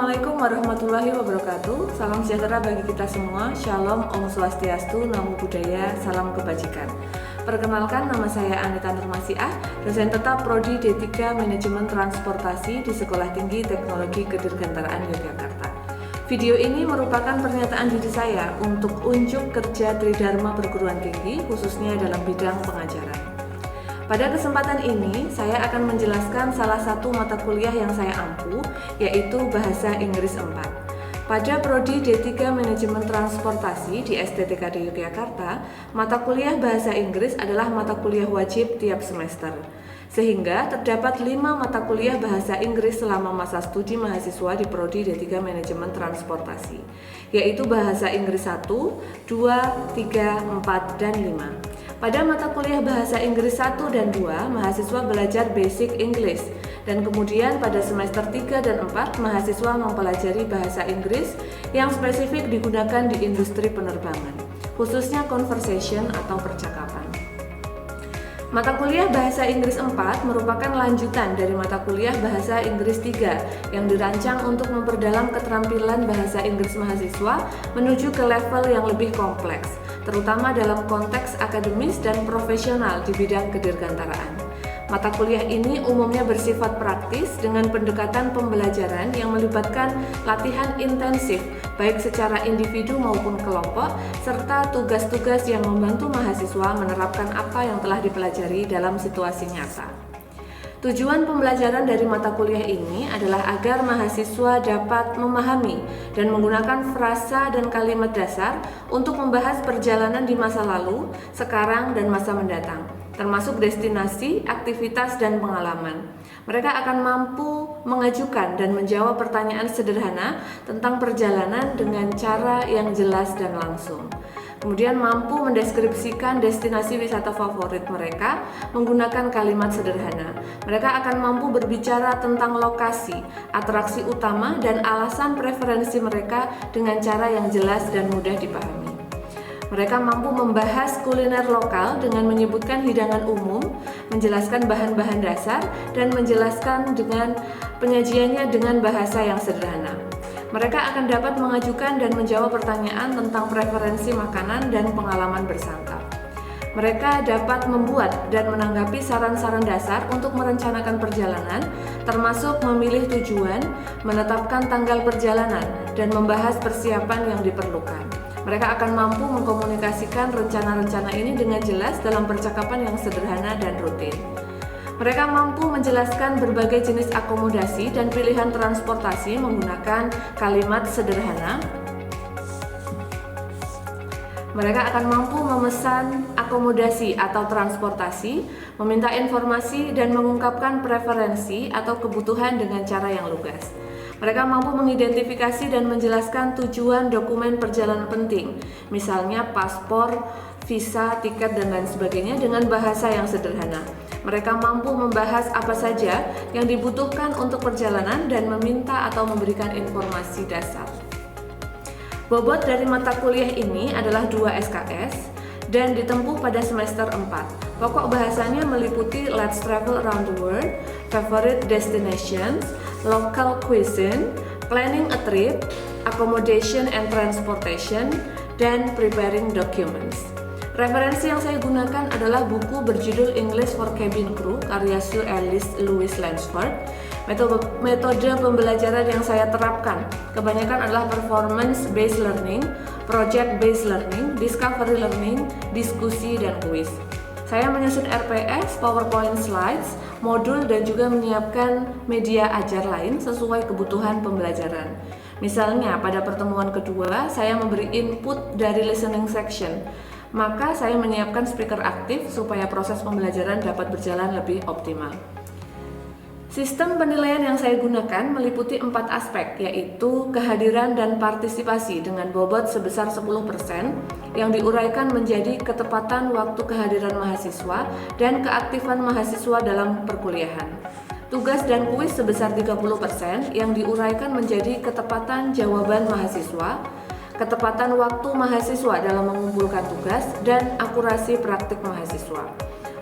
Assalamualaikum warahmatullahi wabarakatuh. Salam sejahtera bagi kita semua. Shalom, Om Swastiastu, Namo Buddhaya, salam kebajikan. Perkenalkan, nama saya Anita Nurmasiah, dosen tetap Prodi D3 Manajemen Transportasi di Sekolah Tinggi Teknologi Kedirgantaraan Yogyakarta. Video ini merupakan pernyataan diri saya untuk unjuk kerja Tridharma Perguruan Tinggi, khususnya dalam bidang pengajaran. Pada kesempatan ini, saya akan menjelaskan salah satu mata kuliah yang saya ampu, yaitu Bahasa Inggris 4. Pada Prodi D3 Manajemen Transportasi di STTKD Yogyakarta, mata kuliah Bahasa Inggris adalah mata kuliah wajib tiap semester. Sehingga terdapat 5 mata kuliah Bahasa Inggris selama masa studi mahasiswa di Prodi D3 Manajemen Transportasi, yaitu Bahasa Inggris 1, 2, 3, 4, dan 5. Pada mata kuliah Bahasa Inggris 1 dan 2, mahasiswa belajar Basic English, dan kemudian pada semester 3 dan 4, mahasiswa mempelajari bahasa Inggris yang spesifik digunakan di industri penerbangan, khususnya conversation atau percakapan. Mata kuliah Bahasa Inggris 4 merupakan lanjutan dari mata kuliah Bahasa Inggris 3 yang dirancang untuk memperdalam keterampilan bahasa Inggris mahasiswa menuju ke level yang lebih kompleks, terutama dalam konteks akademis dan profesional di bidang kedirgantaraan. Mata kuliah ini umumnya bersifat praktis dengan pendekatan pembelajaran yang melibatkan latihan intensif baik secara individu maupun kelompok, serta tugas-tugas yang membantu mahasiswa menerapkan apa yang telah dipelajari dalam situasi nyata. Tujuan pembelajaran dari mata kuliah ini adalah agar mahasiswa dapat memahami dan menggunakan frasa dan kalimat dasar untuk membahas perjalanan di masa lalu, sekarang, dan masa mendatang, termasuk destinasi, aktivitas, dan pengalaman. Mereka akan mampu mengajukan dan menjawab pertanyaan sederhana tentang perjalanan dengan cara yang jelas dan langsung. Kemudian mampu mendeskripsikan destinasi wisata favorit mereka menggunakan kalimat sederhana. Mereka akan mampu berbicara tentang lokasi, atraksi utama, dan alasan preferensi mereka dengan cara yang jelas dan mudah dipahami. Mereka mampu membahas kuliner lokal dengan menyebutkan hidangan umum, menjelaskan bahan-bahan dasar, dan menjelaskan dengan penyajiannya dengan bahasa yang sederhana. Mereka akan dapat mengajukan dan menjawab pertanyaan tentang preferensi makanan dan pengalaman bersantap. Mereka dapat membuat dan menanggapi saran-saran dasar untuk merencanakan perjalanan, termasuk memilih tujuan, menetapkan tanggal perjalanan, dan membahas persiapan yang diperlukan. Mereka akan mampu mengkomunikasikan rencana-rencana ini dengan jelas dalam percakapan yang sederhana dan rutin. Mereka mampu menjelaskan berbagai jenis akomodasi dan pilihan transportasi menggunakan kalimat sederhana. Mereka akan mampu memesan akomodasi atau transportasi, meminta informasi, dan mengungkapkan preferensi atau kebutuhan dengan cara yang lugas. Mereka mampu mengidentifikasi dan menjelaskan tujuan dokumen perjalanan penting, misalnya paspor, visa, tiket, dan lain sebagainya dengan bahasa yang sederhana. Mereka mampu membahas apa saja yang dibutuhkan untuk perjalanan dan meminta atau memberikan informasi dasar. Bobot dari mata kuliah ini adalah 2 SKS dan ditempuh pada semester 4. Pokok bahasanya meliputi Let's Travel Around the World, Favorite Destinations, Local Cuisine, Planning a Trip, Accommodation and Transportation, dan Preparing Documents. Referensi yang saya gunakan adalah buku berjudul English for Cabin Crew karya Sir Alice Louis Lansford. Metode pembelajaran yang saya terapkan kebanyakan adalah performance-based learning, project-based learning, discovery learning, diskusi, dan kuis. Saya menyusun RPS, PowerPoint slides, modul, dan juga menyiapkan media ajar lain sesuai kebutuhan pembelajaran. Misalnya, pada pertemuan kedua, saya memberi input dari listening section. Maka saya menyiapkan speaker aktif supaya proses pembelajaran dapat berjalan lebih optimal. Sistem penilaian yang saya gunakan meliputi 4 aspek, yaitu kehadiran dan partisipasi dengan bobot sebesar 10% yang diuraikan menjadi ketepatan waktu kehadiran mahasiswa dan keaktifan mahasiswa dalam perkuliahan. Tugas dan kuis sebesar 30% yang diuraikan menjadi ketepatan jawaban mahasiswa, ketepatan waktu mahasiswa dalam mengumpulkan tugas, dan akurasi praktik mahasiswa.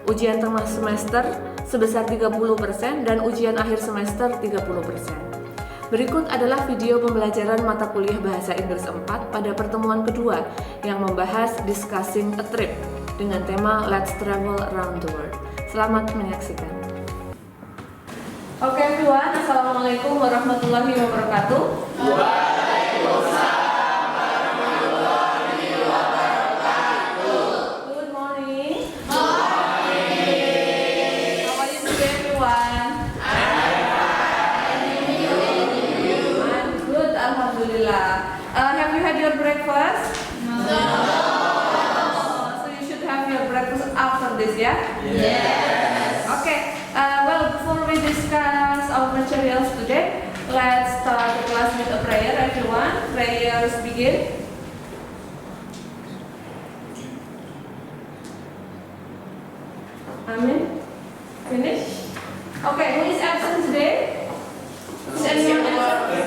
Ujian tengah semester sebesar 30% dan ujian akhir semester 30%. Berikut adalah video pembelajaran mata kuliah Bahasa Inggris 4 pada pertemuan kedua yang membahas Discussing a Trip dengan tema Let's Travel Around the World. Selamat menyaksikan. Oke everyone, Assalamualaikum warahmatullahi wabarakatuh. Waalaikumsalam warahmatullahi wabarakatuh. Good morning. Morning. How are you today everyone? I'm good, Alhamdulillah. Have you had your breakfast? No. So you should have your breakfast after this, yeah? Yes. Okay. Well, before we discuss our materials today, let's start the class with a prayer, everyone. Prayers begin. Amen. Finish. Okay, who is absent today? Is anyone absent?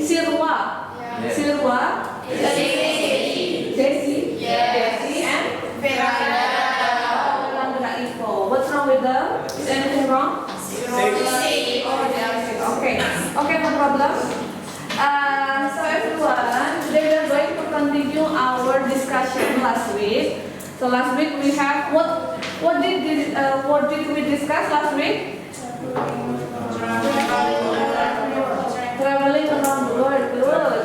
Sirwa. Sirwa. Jessie. Jessie and Velandra Ivo. What's wrong with them? Is anything wrong? Okay, no problem. So everyone, today we are going to continue our discussion last week. So last week we have what did we discuss last week? Traveling around the world. Good.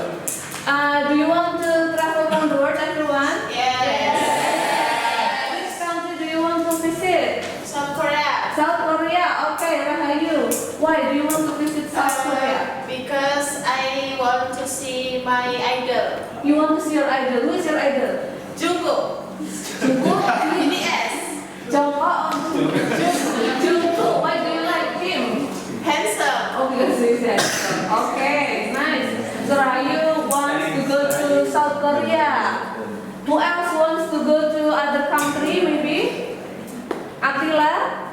Do you want to travel around the world, everyone? Yes. Which country do you want to visit? South Korea. South Korea. Okay, Rahayu. Why do you want to visit South Korea? Because I want to see my idol. You want to see your idol. Who is your idol? Jungkook. Jungkook. BTS. Jungkook. Why do you like him? Handsome. Oh, because he's handsome. Okay, nice. So Rahayu wants to go to South Korea. Who else wants to go to other country? Maybe Attila.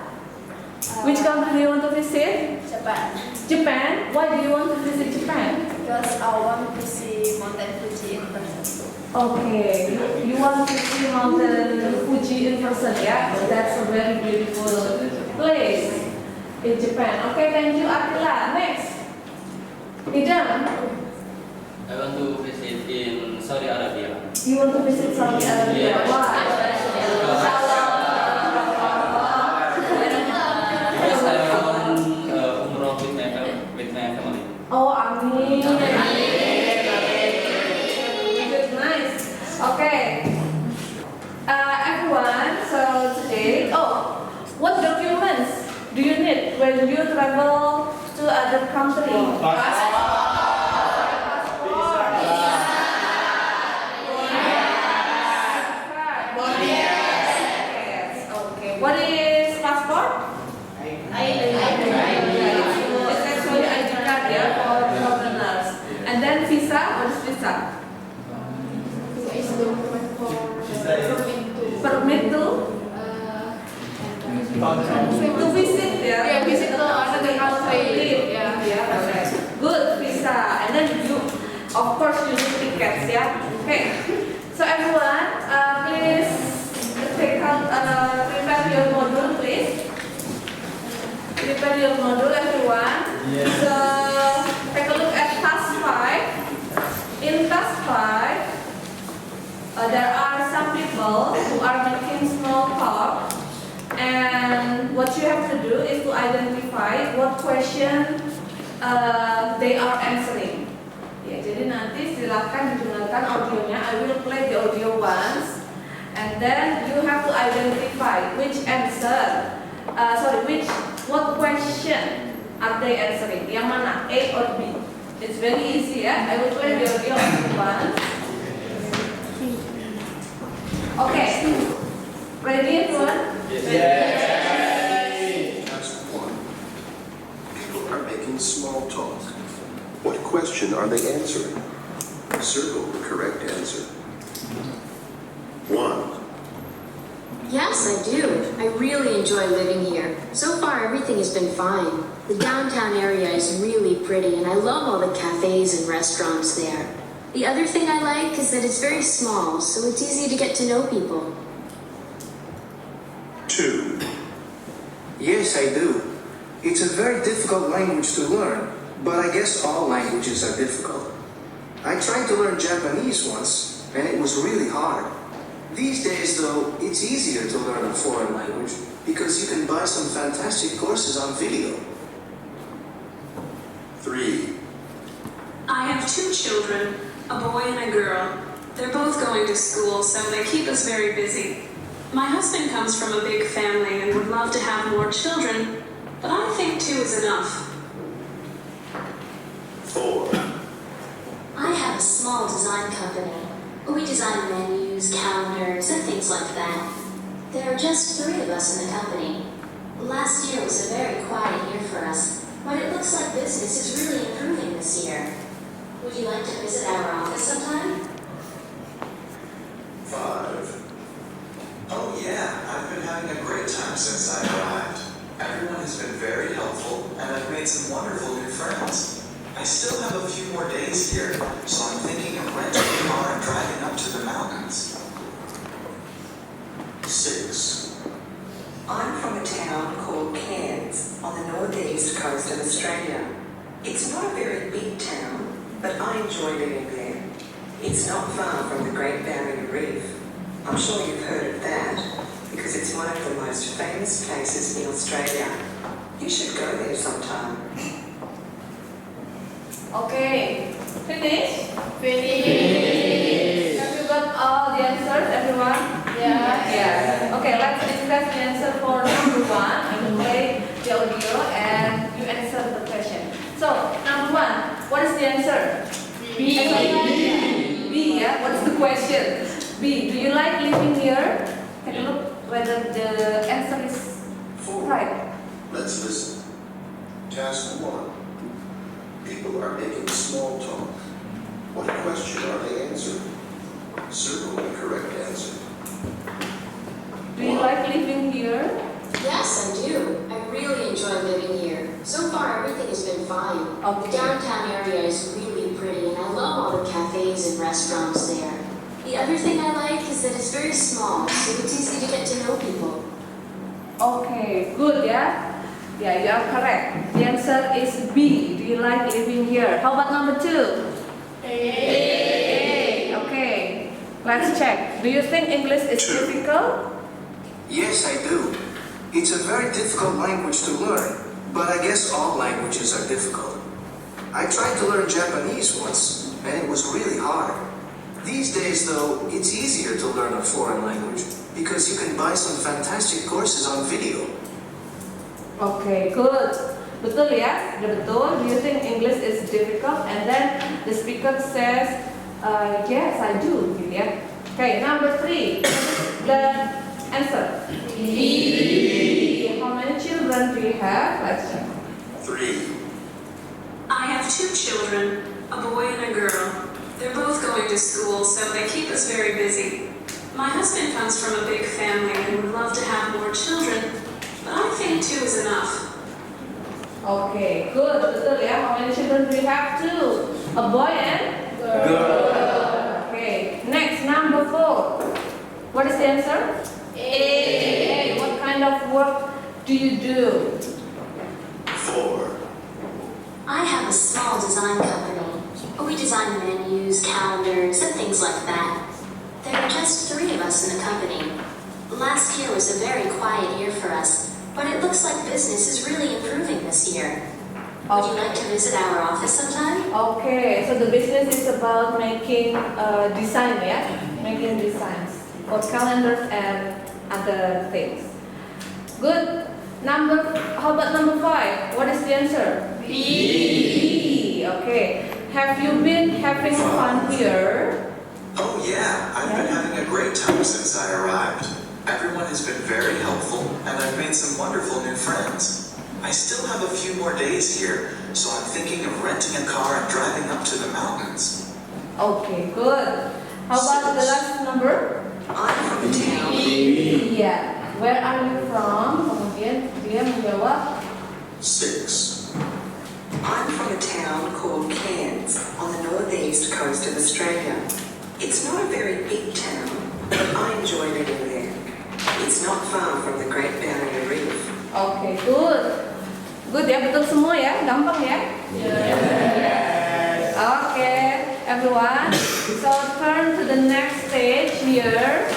Which country do you want to visit? Japan. Japan. Why do you want to visit Japan? Because I want to see Mountain Fuji in person. Okay, you want to see Mountain Fuji in person, yeah? That's a very beautiful place in Japan. Okay, thank you, Attila. Next, Idam. I want to visit in Saudi Arabia. You want to visit Saudi Arabia? Yes. Why? Because I want umrah with my family. Oh, amin. Good, nice. Okay. Everyone, so today, what documents do you need when you travel to other country? Yes. Okay. What is passport? It's actually ID card, yeah, for foreigners. And then visa. What is visa? Permit to visit, yeah. Yeah, visit to another country. Yeah. Okay. Good, visa. And then you, of course, you need tickets, yeah. Okay. So everyone, please take out, prepare your module, please. Prepare your module, everyone. Yes. So take a look at task 5. In task 5, there are some people who are making small talk, and what you have to do is to identify what question they are answering. Ya, jadi nanti silakan didengarkan audionya. I will play the audio once, and then you have to identify which answer. What question are they answering? Yang mana, A or B? It's very easy, ya. I will play the audio once. Okay, ready everyone? Task 1. People are making small talk. What question are they answering? Circle the correct answer. 1. Yes, I do. I really enjoy living here. So far, everything has been fine. The downtown area is really pretty, and I love all the cafes and restaurants there. The other thing I like is that it's very small, so it's easy to get to know people. 2. Yes, I do. It's a very difficult language to learn, but I guess all languages are difficult. I tried to learn Japanese once, and it was really hard. These days, though, it's easier to learn a foreign language because you can buy some fantastic courses on video. 3, I have two children, a boy and a girl. They're both going to school, so they keep us very busy. My husband comes from a big family and would love to have more children, but I think two is enough. 4, I have a small design company. We design menus, calendars, and things like that. There are just 3 of us in the company. Last year was a very quiet year for us, but it looks like business is really improving this year. Would you like to visit our office sometime? 5, Oh yeah, I've been having a great time since I arrived. Everyone has been very helpful, and I've made some wonderful new friends. I still have a few more days here, so I'm thinking of renting a car and driving up to the mountains. 6, I'm from a town called Cairns on the northeast coast of Australia. It's not a very big town, but I enjoy living there. It's not far from the Great Barrier Reef. I'm sure you've heard of that, because it's one of the most famous places in Australia. You should go there sometime. Okay, finish? Finish. Have you got all the answers, everyone? Yeah. Yeah. Okay, let's discuss the answer for number 1. I will play the audio and you answer the question. So, number 1, what is the answer? B, yeah? What's the question? B, do you like living here? Take a look whether the answer is 4. right. Let's listen. Task 1. People are making small talk. What question are they answering? Circle the correct answer. Do you like living here? Yes, I do. I really enjoy living here. So far, everything has been fine. Okay. The downtown area is really pretty, and I love all the cafes and restaurants there. The other thing I like is that it's very small, so it's easy to get to know people. Okay, good, yeah? Yeah, you are correct. The answer is B. Do you like living here? How about number 2? A. Okay, let's check. Do you think English is difficult? Yes, I do. It's a very difficult language to learn, but I guess all languages are difficult. I tried to learn Japanese once, and it was really hard. These days, though, it's easier to learn a foreign language because you can buy some fantastic courses on video. Okay, good. Betul ya? Udah betul. Do you think English is difficult? And then the speaker says, yes, I do. Gitu ya. Okay, number 3. The answer. B. How many children do you have? Let's check. 3, I have two children, a boy and a girl. They're both going to school, so they keep us very busy. My husband comes from a big family and would love to have more children, but I think two is enough. Okay, good. Betul ya. How many children do you have? 2. A boy and girl. Okay. Next, number 4. What is the answer? A. What kind of work do you do? 4, I have a small design company. We design menus, calendars, and things like that. There are just 3 of us in the company. Last year was a very quiet year for us, but it looks like business is really improving this year. Would you like to visit our office sometime? Okay, so the business is about making design, yeah? Making designs for calendars and other things. Good. How about number 5? What is the answer? B. Okay. Have you been having fun here? Oh yeah, I've been having a great time since I arrived. Everyone has been very helpful, and I've made some wonderful new friends. I still have a few more days here, so I'm thinking of renting a car and driving up to the mountains. Okay, good. How about the last number? I'm from a town. Yeah. Where are you from? Kemudian dia menjawab 6, I'm from a town called Cairns on the northeast coast of Australia. It's not a very big town, but I enjoy living there. It's not far from the Great Barrier Reef. Okay, good. Good ya, betul semua ya, gampang ya? Okay, everyone. So turn to the next stage here.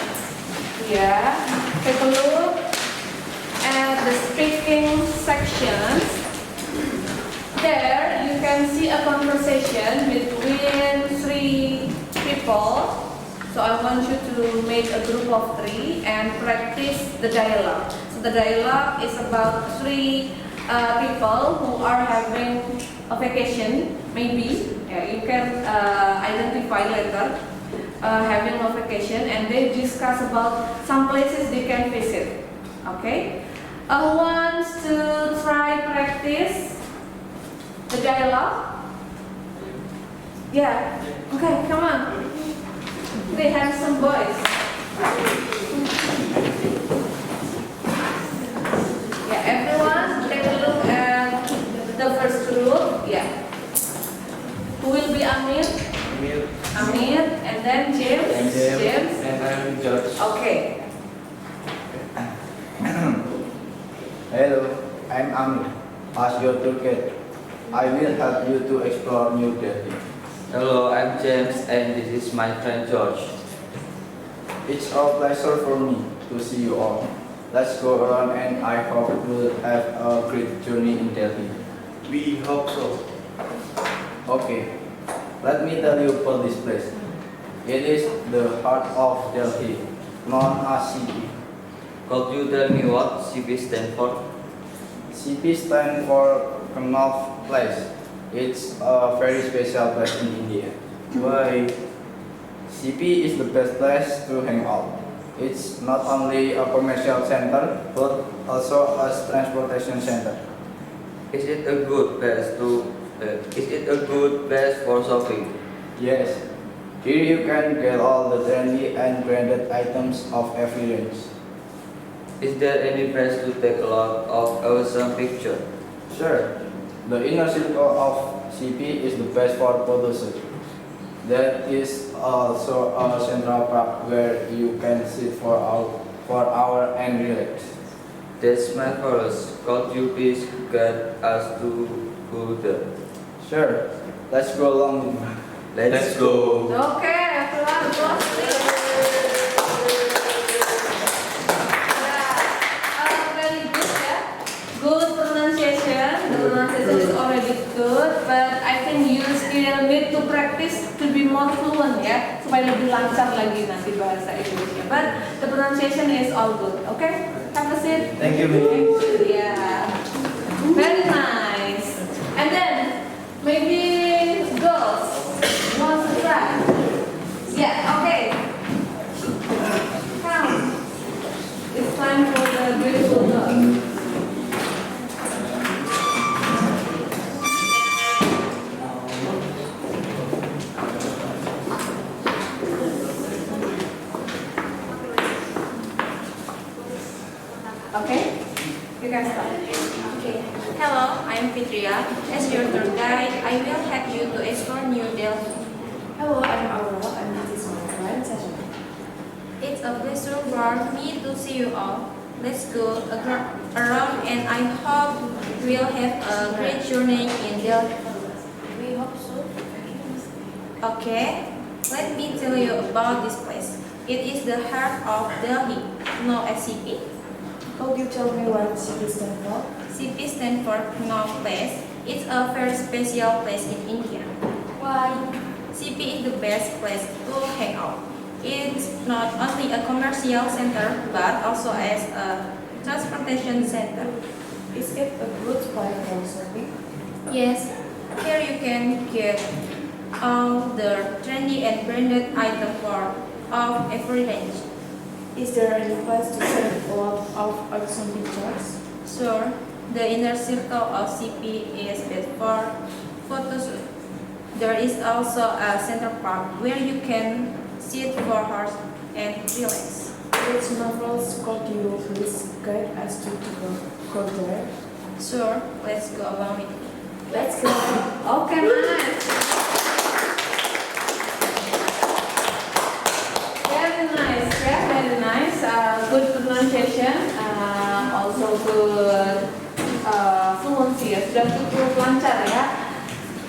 Yeah, take a look at the speaking sections. There you can see a conversation between 3 people. So I want you to make a group of 3 and practice the dialogue. So the dialogue is about 3 people who are having a vacation, maybe. Yeah, you can identify later having a vacation, and they discuss about some places they can visit. Okay, who wants to try practice the dialogue? Yeah. Okay, come on. They handsome boys. Yeah, everyone take a look at the first group. Yeah. Who will be Amir? Amir, and then James. James. And I'm George. Okay. Hello, I'm Amir. As your tour guide, I will help you to explore New Delhi. Hello, I'm James and this is my friend George. It's a pleasure for me to see you all. Let's go around and I hope you'll have a great journey in Delhi. We hope so. Okay, let me tell you about this place. It is the heart of Delhi, known as CP. Could you tell me what CP stands for? CP stands for Connaught Place. It's a very special place in India. Why? CP is the best place to hang out. It's not only a commercial center, but also a transportation center. Is it a good place for shopping? Yes, here you can get all the trendy and branded items of every range. Is there any place to take a lot of awesome pictures? Sure, the inner circle of CP is the best for photoshoot. There is also a central park where you can sit for hour and relax. That's marvelous. Could you please get us to go there? Sure, let's go along. Let's go. Okay, everyone, applause please. Very good ya. Good pronunciation. The pronunciation is already good, but I think you still need to practice to be more fluent ya, supaya lebih lancar lagi nanti bahasa Indonesia. But the pronunciation is all good. Okay, have a seat. Thank you, Yeah, very nice. And then maybe girls want to try. Yeah, okay. Come. It's time for the beautiful girl. Okay, you can start. Okay. Hello, I'm Fitria. As your tour guide, I will help you to explore New Delhi. Hello, I'm Aurora, and this is my friend Sasha. It's a pleasure for me to see you all. Let's go around and I hope we'll have a great journey in Delhi. We hope so. Okay, let me tell you about this place. It is the heart of Delhi, known as CP. Could you tell me what CP stands for? CP stands for Connaught Place. It's a very special place in India. Why? CP is the best place to hang out. It's not only a commercial center but also as a transportation center. Is it a good spot for shopping? Yes, here you can get all the trendy and branded items of every range. Is there any place to take a lot of awesome pictures? Sure, the inner circle of CP is best for photoshoot. There is also a center park where you can sit for hours and relax. It's marvelous. Could you please guide us to go there? Sure, let's go along with me. Let's go. Okay, nice. Very nice, yeah, very nice. Good pronunciation, also good fluency sudah cukup lancar ya.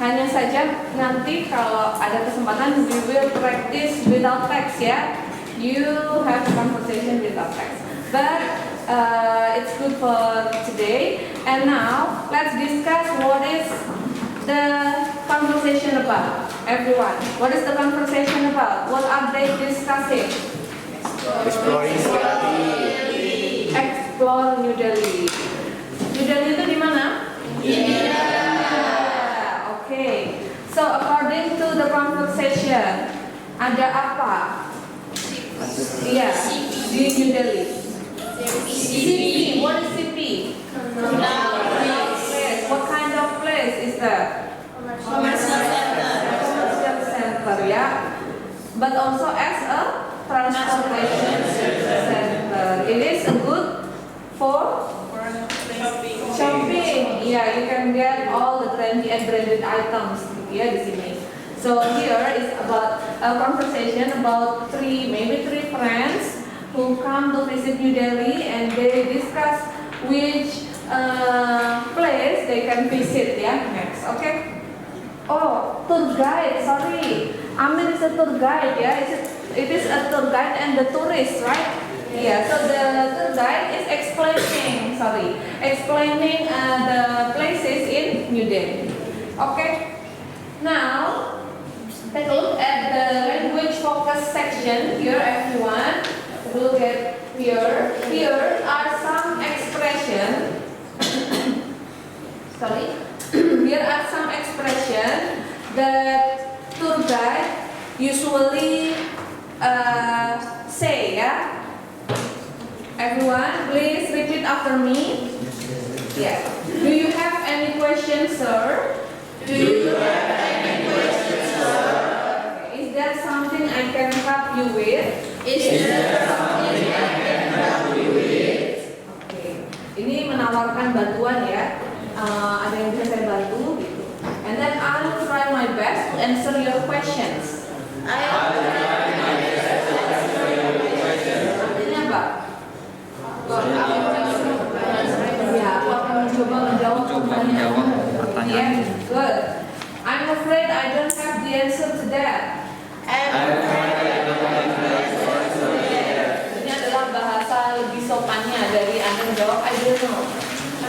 Hanya saja nanti kalau ada kesempatan we will practice without text ya. You have conversation without text. But it's good for today. And now let's discuss what is the conversation about. Everyone, what is the conversation about? What are they discussing? Exploring Explore New Delhi. New Delhi itu di mana? Okay. So according to the conversation, ada apa? Iya, di New Delhi. CP. What is CP? What kind of place is that? Commercial center, ya. But also as a transportation center. It is a good for shopping. Yeah, you can get all the trendy and branded items ya di sini. So here is about a conversation about maybe three friends who come to visit New Delhi and they discuss which place they can visit ya next. Okay. Oh, tour guide. Sorry, Amir is a tour guide. Yeah, it is a tour guide and the tourist, right? Yeah. So the tour guide is explaining the places in New Delhi. Okay. Now, take a look at the language focus section here, everyone. Look at here. Here are some expressions. Here are some expressions that tour guide usually say. Yeah. Everyone, please repeat after me. Yeah. Do you have any questions, sir? Do you have any questions, sir? Is there something I can help you with? Is there something I can help you with? Okay. Ini menawarkan bantuan ya. Ada yang bisa saya bantu gitu. And then I will try my best to answer your questions. Artinya apa? Ya, aku akan mencoba menjawab pertanyaan. Yeah, good. I'm afraid I don't have the answer to that. Ini adalah bahasa lebih sopannya dari Anda menjawab I don't know.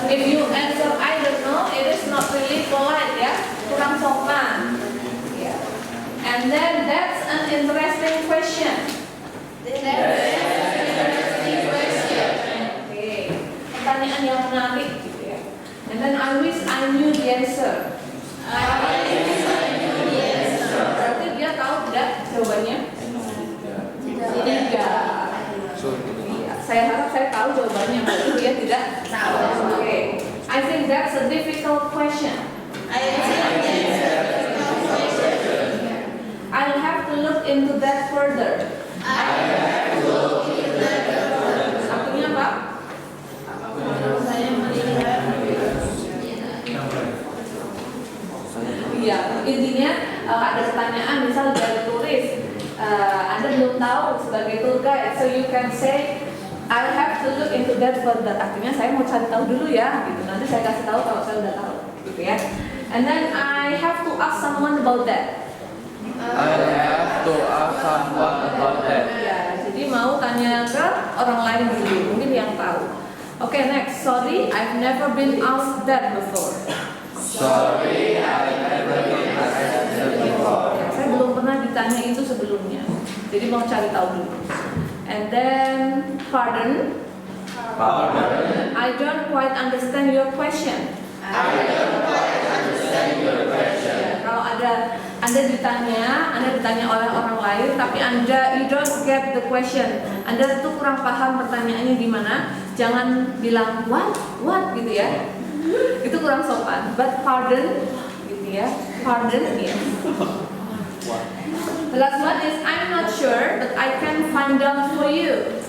If you answer I don't know, it is not really polite ya, kurang sopan. Yeah. And then that's an interesting question. Okay. Pertanyaan yang menarik gitu ya. And then I wish I knew the answer. Berarti dia tahu tidak jawabannya? Tidak. Saya harap saya tahu jawabannya, berarti dia tidak tahu. Okay. I think that's a difficult question. I'll have to look into that further. Artinya apa? Iya, intinya ada pertanyaan misal dari turis, Anda belum tahu sebagai tour guide, so you can say I'll have to look into that further. Artinya saya mau cari tahu dulu ya, gitu. Nanti saya kasih tahu kalau saya udah tahu, gitu ya. And then I have to ask someone about that. Ya, jadi mau tanya ke orang lain dulu, mungkin yang tahu. Okay, next. Sorry, I've never been asked that before. Saya belum pernah ditanya itu sebelumnya. Jadi mau cari tahu dulu. And then, pardon. I don't quite understand your question. Kalau Anda ditanya oleh orang lain, tapi you don't get the question. Anda tuh kurang paham pertanyaannya gimana. Jangan bilang what gitu ya. Itu kurang sopan. But pardon, gitu ya. Pardon, yes. The last one is I'm not sure, but I can find out for you.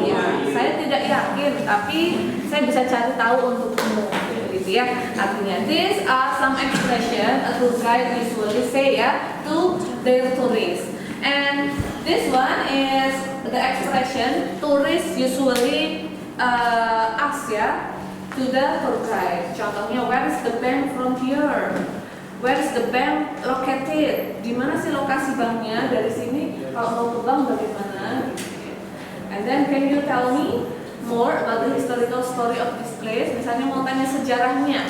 Ya, saya tidak yakin, tapi saya bisa cari tahu untukmu, gitu ya. Artinya, these are some expression a tour guide usually say ya to their tourists. And this one is the expression tourists usually ask ya to the tour guide. Contohnya, where is the bank from here? Where is the bank located? Di mana sih lokasi banknya dari sini? Kalau mau ke bank bagaimana? And then can you tell me more about the historical story of this place? Misalnya mau tanya sejarahnya.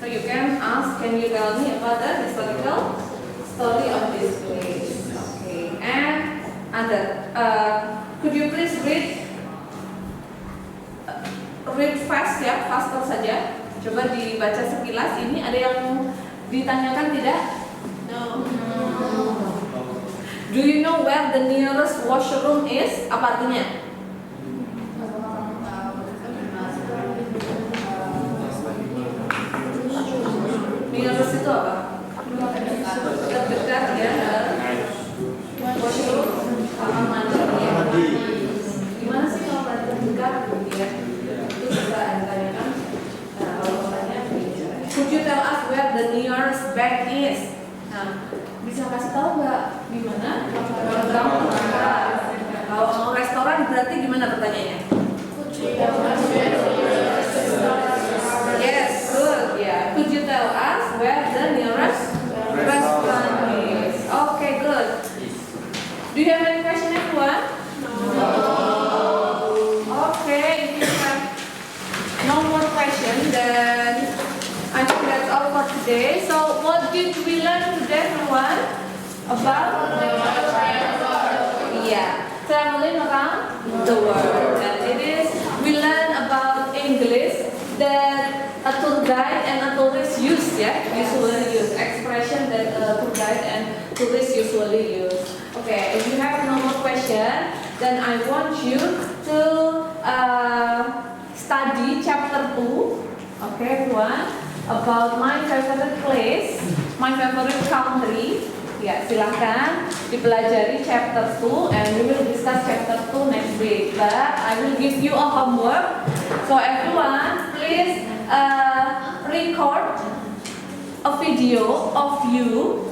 So you can ask, can you tell me about the historical story of this place? Okay. And other, could you please read fast ya, faster saja. Coba dibaca sekilas. Ini ada yang ditanyakan tidak? No. Do you know where the nearest washroom is? Apa artinya? Nearest itu apa? Terdekat ya. Washroom kamar mandi. Gimana sih kalau terdekat ya? Itu bisa ditanyakan. Kalau tanya, could you tell us where the nearest bank is? Nah, bisa kasih tahu nggak di mana? Kalau mau restoran berarti gimana pertanyaannya? Yes, good. Yeah. Could you tell us where the nearest restaurant is? Okay, good. Do you have any question, everyone? No. Okay, if you have no more question, then I think that's all for today. So, what did we learn today, everyone? About traveling around the world. And it is, we learn about English that a tour guide and a tourist use, usually use expression that a tour guide and tourists usually use. Okay, if you have no more question, then I want you to study chapter 2. Okay, everyone, about my favorite place, my favorite country. Ya, silahkan dipelajari chapter 2 and we will discuss chapter 2 next week. But I will give you a homework. So everyone, please record a video of you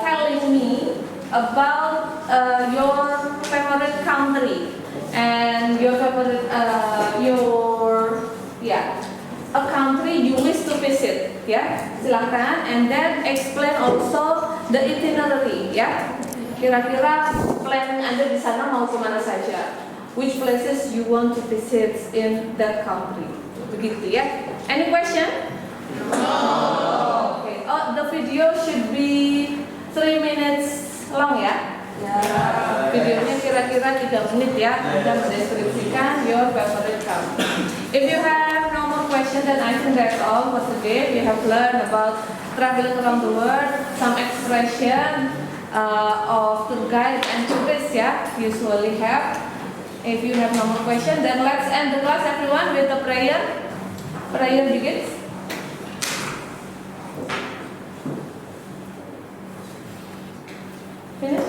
telling me about your favorite country and your favorite a country you wish to visit, ya. Silakan, and then explain also the itinerary, ya. Kira-kira plan Anda di sana mau kemana saja? Which places you want to visit in that country? Begitu ya. Any question? No. Okay. Oh, the video should be 3 minutes long ya. Videonya kira-kira 3 menit ya. Anda mendeskripsikan your favorite country. If you have no more questions, then I think that's all for today. We have learned about traveling around the world, some expression of tour guide and tourists usually have. If you have no more questions, then let's end the class, everyone, with a prayer. Prayer begins. Finish?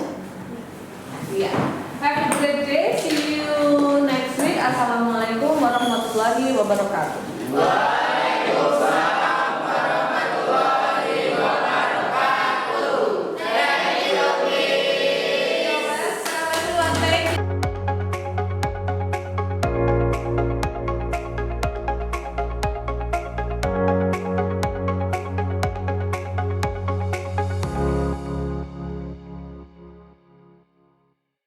Yeah. Have a great day. See you next week. Assalamualaikum warahmatullahi wabarakatuh.